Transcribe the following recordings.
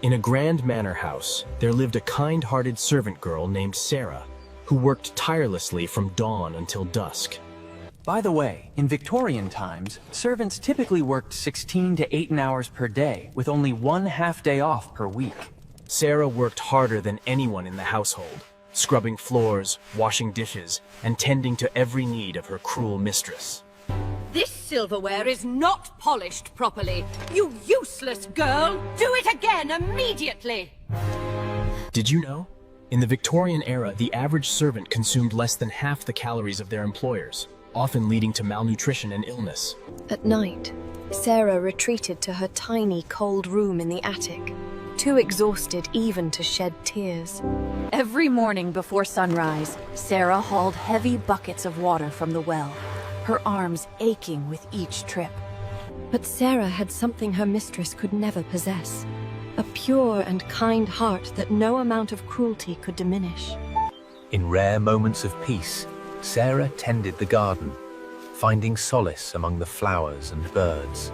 In a grand manor house, there lived a kind-hearted servant girl named Sarah, who worked tirelessly from dawn until dusk. By the way, in Victorian times, servants typically worked 16 to 18 hours per day, with only one half-day off per week. Sarah worked harder than anyone in the household, scrubbing floors, washing dishes, and tending to every need of her cruel mistress. This silverware is not polished properly. You useless girl! Do it again immediately! Did you know? In the Victorian era, the average servant consumed less than half the calories of their employers, often leading to malnutrition and illness. At night, Sarah retreated to her tiny, cold room in the attic, too exhausted even to shed tears. Every morning before sunrise, Sarah hauled heavy buckets of water from the well, her arms aching with each trip. But Sarah had something her mistress could never possess, a pure and kind heart that no amount of cruelty could diminish. In rare moments of peace, Sarah tended the garden, finding solace among the flowers and birds.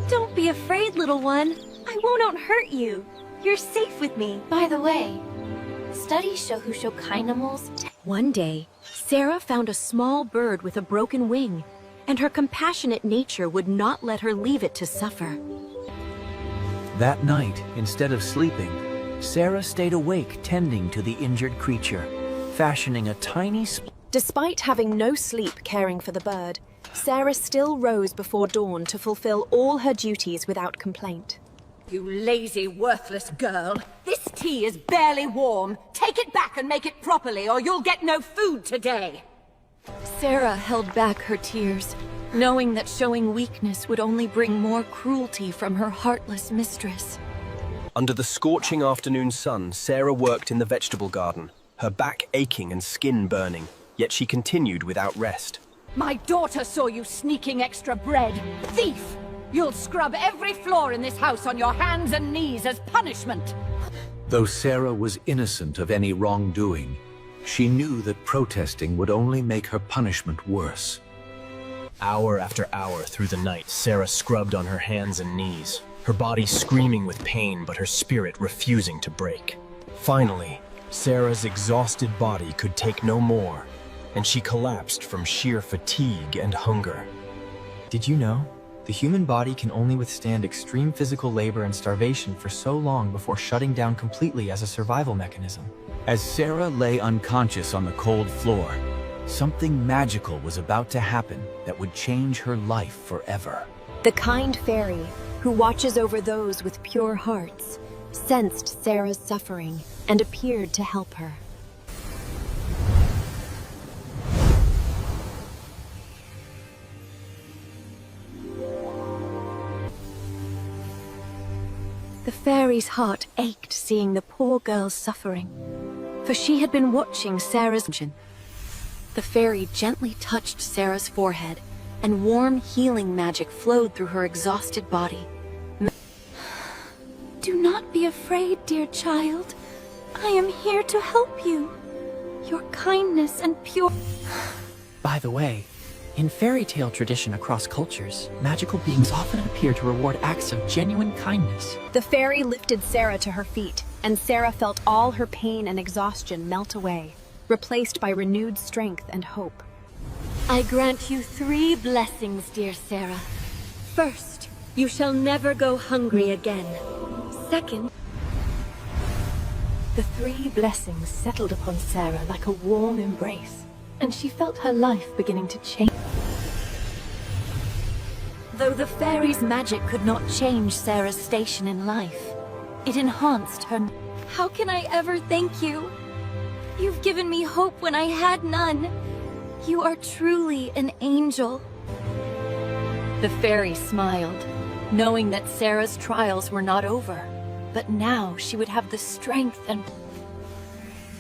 Don't be afraid, little one. I won't hurt you. You're safe with me. By the way, studies show who show kind animals. One day, Sarah found a small bird with a broken wing, and her compassionate nature would not let her leave it to suffer. That night, instead of sleeping, Sarah stayed awake tending to the injured creature, fashioning a tiny Despite having no sleep caring for the bird, Sarah still rose before dawn to fulfill all her duties without complaint. You lazy, worthless girl! This tea is barely warm. Take it back and make it properly, or you'll get no food today! Sarah held back her tears, knowing that showing weakness would only bring more cruelty from her heartless mistress. Under the scorching afternoon sun, Sarah worked in the vegetable garden, her back aching and skin burning, yet she continued without rest. My daughter saw you sneaking extra bread! Thief! You'll scrub every floor in this house on your hands and knees as punishment! Though Sarah was innocent of any wrongdoing, she knew that protesting would only make her punishment worse. Hour after hour through the night, Sarah scrubbed on her hands and knees, her body screaming with pain but her spirit refusing to break. Finally, Sarah's exhausted body could take no more, and she collapsed from sheer fatigue and hunger. Did you know? The human body can only withstand extreme physical labor and starvation for so long before shutting down completely as a survival mechanism. As Sarah lay unconscious on the cold floor, something magical was about to happen that would change her life forever. The kind fairy, who watches over those with pure hearts, sensed Sarah's suffering and appeared to help her. The fairy's heart ached seeing the poor girl's suffering, for she had been watching Sarah's vision. The fairy gently touched Sarah's forehead, and warm healing magic flowed through her exhausted body. Do not be afraid, dear child. I am here to help you. Your kindness and pure... By the way, in fairy tale tradition across cultures, magical beings often appear to reward acts of genuine kindness. The fairy lifted Sarah to her feet, and Sarah felt all her pain and exhaustion melt away, replaced by renewed strength and hope. I grant you 3 blessings, dear Sarah. First, you shall never go hungry again. Second, The 3 blessings settled upon Sarah like a warm embrace, and she felt her life beginning to change. though the fairy's magic could not change Sarah's station in life, it enhanced her. How can I ever thank you? You've given me hope when I had none. You are truly an angel. The fairy smiled, knowing that Sarah's trials were not over, but now she would have the strength and...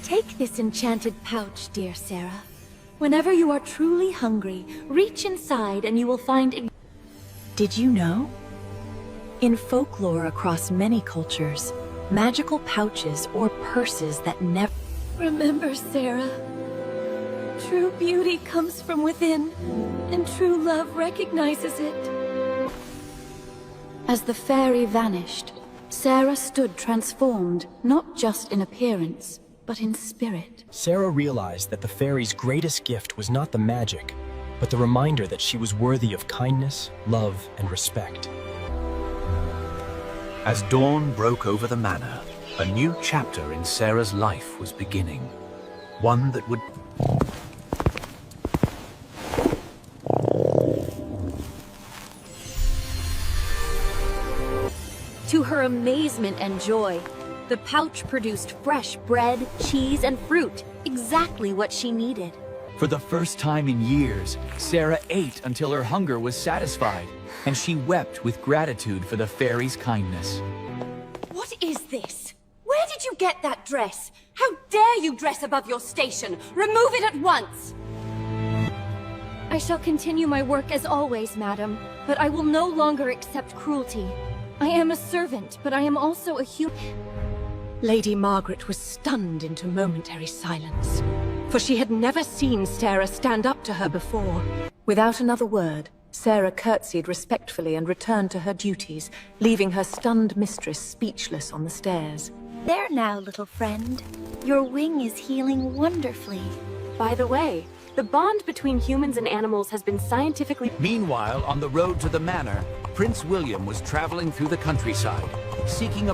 Take this enchanted pouch, dear Sarah. Whenever you are truly hungry, reach inside and you will find... Did you know? In folklore across many cultures, magical pouches or purses that never... Remember, Sarah. True beauty comes from within, and true love recognizes it. As the fairy vanished, Sarah stood transformed, not just in appearance, but in spirit. Sarah realized that the fairy's greatest gift was not the magic, but the reminder that she was worthy of kindness, love, and respect. As dawn broke over the manor, a new chapter in Sarah's life was beginning. One that would... To her amazement and joy, the pouch produced fresh bread, cheese, and fruit, exactly what she needed. For the first time in years, Sarah ate until her hunger was satisfied, and she wept with gratitude for the fairy's kindness. What is this? Where did you get that dress? How dare you dress above your station? Remove it at once! I shall continue my work as always, madam, but I will no longer accept cruelty. I am a servant, but I am also a human. Lady Margaret was stunned into momentary silence, for she had never seen Sarah stand up to her before. Without another word, Sarah curtsied respectfully and returned to her duties, leaving her stunned mistress speechless on the stairs. There now, little friend. Your wing is healing wonderfully. By the way, the bond between humans and animals has been scientifically... Meanwhile, on the road to the manor, Prince William was traveling through the countryside, seeking a